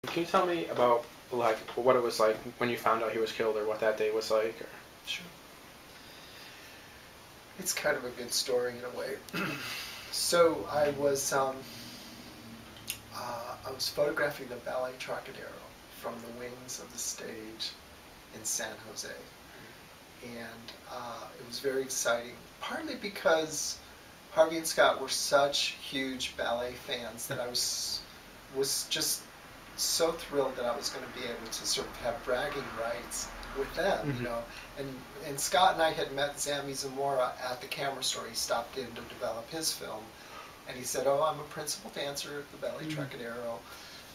Can you tell me about like what it was like when you found out he was killed, or what that day was like? Or... Sure. It's kind of a good story in a way. So I was photographing the ballet Trocadero from the wings of the stage in San Jose, and it was very exciting. Partly because Harvey and Scott were such huge ballet fans that I was just so thrilled that I was going to be able to sort of have bragging rights with them, Mm-hmm. you know. And Scott and I had met Zami Zamora at the Camera Store. He stopped in to develop his film, and he said, "Oh, I'm a principal dancer at the Ballet Trocadero."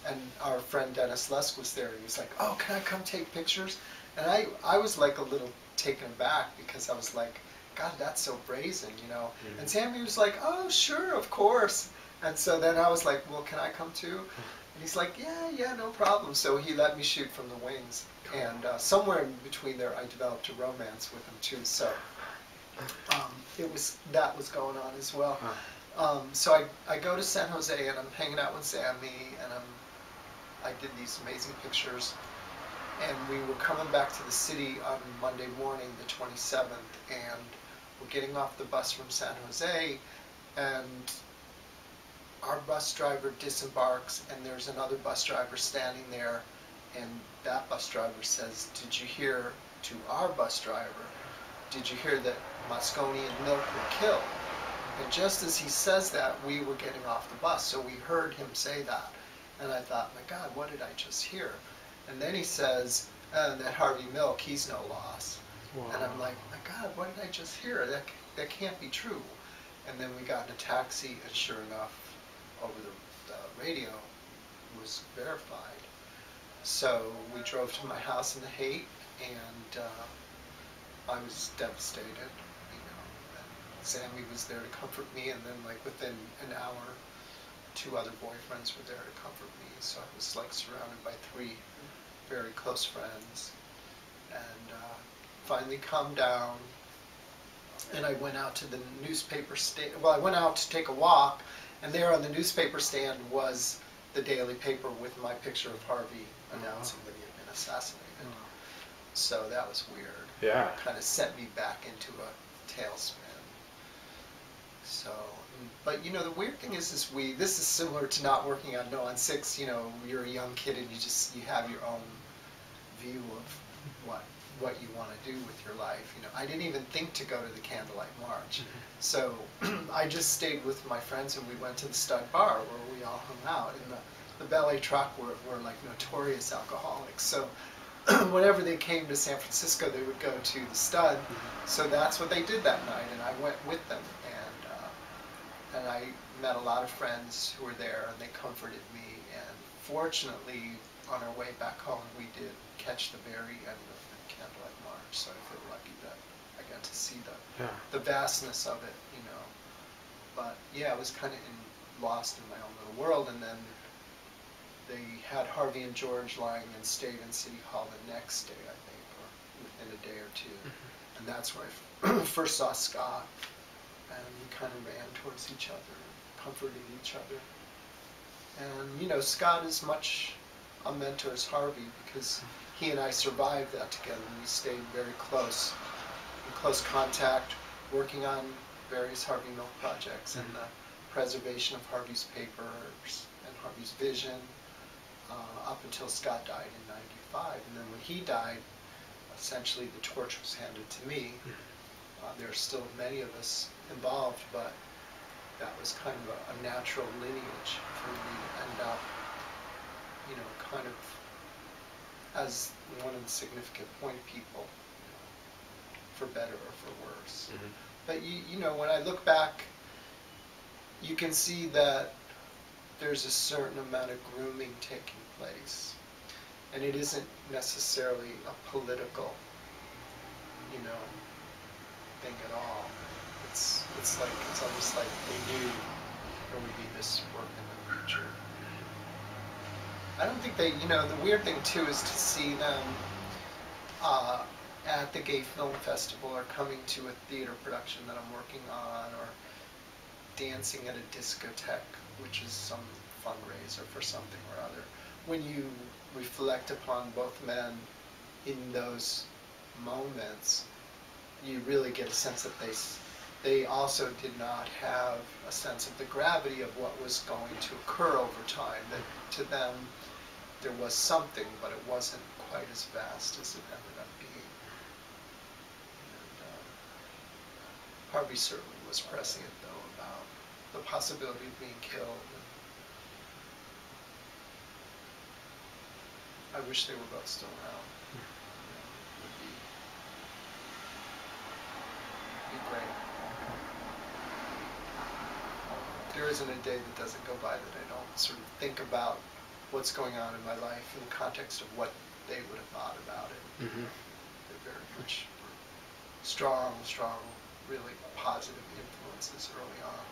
And our friend Dennis Lusk was there. He was like, "Oh, can I come take pictures?" And I was like a little taken aback because I was like, "God, that's so brazen, you know." Mm-hmm. And Sammy was like, "Oh, sure, of course." And so then I was like, "Well, can I come too?" And he's like, "Yeah, no problem." So he let me shoot from the wings. And somewhere in between there, I developed a romance with him too. So that was going on as well. So I go to San Jose and I'm hanging out with Sammy, and I did these amazing pictures. And we were coming back to the city on Monday morning, the 27th, and we're getting off the bus from San Jose, and our bus driver disembarks, and there's another bus driver standing there, and that bus driver says, "Did you hear," to our bus driver, "did you hear that Moscone and Milk were killed?" And just as he says that, we were getting off the bus, so we heard him say that. And I thought, my God, what did I just hear? And then he says, that Harvey Milk, he's no loss. Wow. And I'm like, my God, what did I just hear? That can't be true. And then we got in a taxi, and sure enough, over the radio, it was verified. So we drove to my house in the Haight, and I was devastated. You know, and Sammy was there to comfort me, and then like within an hour, 2 other boyfriends were there to comfort me. So I was like surrounded by 3 very close friends, and finally calmed down. And I went out to the newspaper stand. Well, I went out to take a walk, and there on the newspaper stand was the daily paper with my picture of Harvey announcing that he had been assassinated. So that was weird. Yeah. It kind of sent me back into a tailspin. So, but you know, the weird thing is this is similar to not working on No on 6. You know, you're a young kid and you have your own view of what you want to do with your life. You know, I didn't even think to go to the Candlelight March. So I just stayed with my friends, and we went to the Stud Bar where we all hung out. And the ballet truck were like notorious alcoholics. So whenever they came to San Francisco, they would go to the Stud. So that's what they did that night, and I went with them. And I met a lot of friends who were there, and they comforted me. And fortunately, on our way back home, we did catch the very end of the Candlelight March. So I feel lucky that I got to see the vastness of it, you know. But yeah, I was kind of lost in my own little world. And then they had Harvey and George lying in state in City Hall the next day, I think, or within a day or two. And that's where I first saw Scott. And we kind of ran towards each other, comforting each other. And, you know, Scott is much a mentor as Harvey, because he and I survived that together. We stayed very close, in close contact, working on various Harvey Milk projects and the preservation of Harvey's papers and Harvey's vision up until Scott died in '95. And then when he died, essentially the torch was handed to me. There are still many of us involved, but that was kind of a natural lineage for me to end up, you know, kind of as one of the significant point people, you know, for better or for worse. But you know, when I look back, you can see that there's a certain amount of grooming taking place, and it isn't necessarily a political, you know, thing at all. It's almost like they knew there would be this work in the future. I don't think they, you know, the weird thing too is to see them at the Gay Film Festival, or coming to a theater production that I'm working on, or dancing at a discotheque, which is some fundraiser for something or other. when you reflect upon both men in those moments, you really get a sense that they also did not have a sense of the gravity of what was going to occur over time. That to them, there was something, but it wasn't quite as vast as it ended up being. And Harvey certainly was pressing it, though, about the possibility of being killed. I wish they were both still around. Would be great. There isn't a day that doesn't go by that I don't sort of think about what's going on in my life in the context of what they would have thought about it. Mm-hmm. They're very much strong, really positive influences early on.